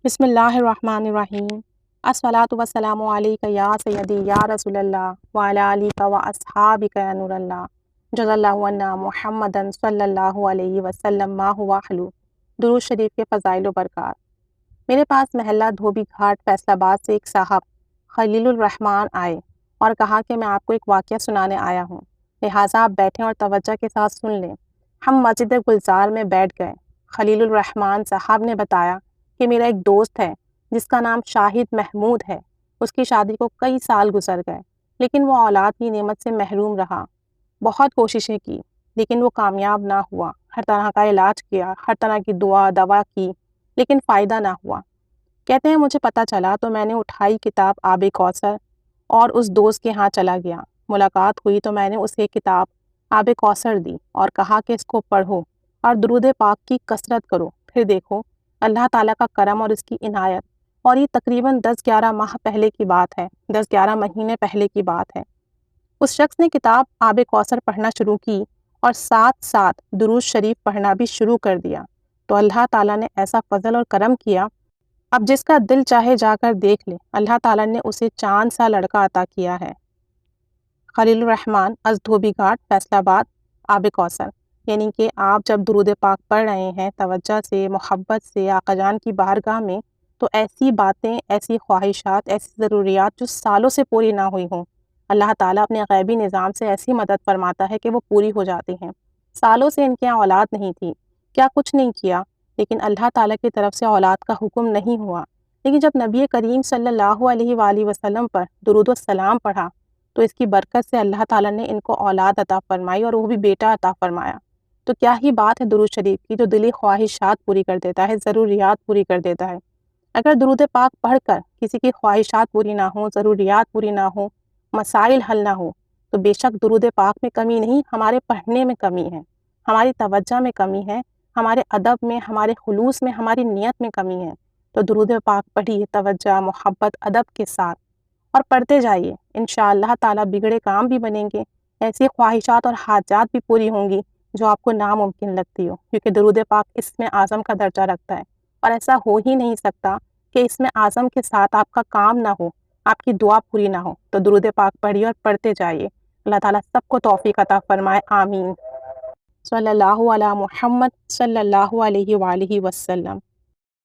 بسم اللہ الرحمن الرحیم۔ الصلاۃ والسلام علیک یا سیدی یا رسول اللہ وعلی آلک و اصحابک یا نور اللہ، جزا اللہ عنا محمدً صلی اللہ علیہ وسلم ما هو اہلہ۔ درود شریف کے فضائل و برکات۔ میرے پاس محلہ دھوبی گھاٹ فیصل آباد سے ایک صاحب خلیل الرحمان آئے اور کہا کہ میں آپ کو ایک واقعہ سنانے آیا ہوں، لہٰذا آپ بیٹھیں اور توجہ کے ساتھ سن لیں۔ ہم مسجد گلزار میں بیٹھ گئے۔ خلیل الرحمان صاحب نے بتایا کہ میرا ایک دوست ہے جس کا نام شاہد محمود ہے۔ اس کی شادی کو کئی سال گزر گئے، لیکن وہ اولاد کی نعمت سے محروم رہا۔ بہت کوششیں کی لیکن وہ کامیاب نہ ہوا۔ ہر طرح کا علاج کیا، ہر طرح کی دوا کی، لیکن فائدہ نہ ہوا۔ کہتے ہیں مجھے پتہ چلا تو میں نے اٹھائی کتاب آب کوثر اور اس دوست کے ہاں چلا گیا۔ ملاقات ہوئی تو میں نے اسے کتاب آب کوثر دی اور کہا کہ اس کو پڑھو اور درود پاک کی کثرت کرو، پھر دیکھو اللہ تعالیٰ کا کرم اور اس کی عنایت۔ اور یہ تقریباً 10-11 ماہ پہلے کی بات ہے، 10-11 مہینے پہلے کی بات ہے۔ اس شخص نے کتاب آب کوثر پڑھنا شروع کی اور ساتھ ساتھ درود شریف پڑھنا بھی شروع کر دیا، تو اللہ تعالیٰ نے ایسا فضل اور کرم کیا، اب جس کا دل چاہے جا کر دیکھ لے، اللہ تعالیٰ نے اسے چاند سا لڑکا عطا کیا ہے۔ خلیل الرحمان از دھوبی گھاٹ فیصل آباد آب کوثر، یعنی کہ آپ جب درود پاک پڑھ رہے ہیں توجہ سے، محبت سے آقا جان کی بارگاہ میں، تو ایسی باتیں، ایسی خواہشات، ایسی ضروریات جو سالوں سے پوری نہ ہوئی ہوں، اللہ تعالیٰ اپنے غیبی نظام سے ایسی مدد فرماتا ہے کہ وہ پوری ہو جاتی ہیں۔ سالوں سے ان کے یہاں اولاد نہیں تھی، کیا کچھ نہیں کیا، لیکن اللہ تعالیٰ کی طرف سے اولاد کا حکم نہیں ہوا۔ لیکن جب نبی کریم صلی اللہ علیہ وآلہ وسلم پر درود و سلام پڑھا تو اس کی برکت سے اللہ تعالیٰ نے ان کو اولاد عطا فرمائی اور وہ بھی بیٹا عطا فرمایا۔ تو کیا ہی بات ہے درود شریف کی، جو دلی خواہشات پوری کر دیتا ہے، ضروریات پوری کر دیتا ہے۔ اگر درود پاک پڑھ کر کسی کی خواہشات پوری نہ ہوں، ضروریات پوری نہ ہوں، مسائل حل نہ ہو، تو بے شک درود پاک میں کمی نہیں، ہمارے پڑھنے میں کمی ہے، ہماری توجہ میں کمی ہے، ہمارے ادب میں، ہمارے خلوص میں، ہماری نیت میں کمی ہے۔ تو درود پاک پڑھیے توجہ، محبت، ادب کے ساتھ اور پڑھتے جائیے، انشاءاللہ تعالیٰ بگڑے کام بھی بنیں گے، ایسی خواہشات اور حاجات بھی پوری ہوں گی جو آپ کو ناممکن لگتی ہو، کیونکہ درود پاک اسم اعظم کا درجہ رکھتا ہے، اور ایسا ہو ہی نہیں سکتا کہ اسم اعظم کے ساتھ آپ کا کام نہ ہو، آپ کی دعا پوری نہ ہو۔ تو درود پاک پڑھیے اور پڑھتے جائیے، اللہ تعالیٰ سب کو توفیق عطا فرمائے، آمین۔ صلی اللہ علی محمد صلی اللہ علیہ وآلہ وسلم۔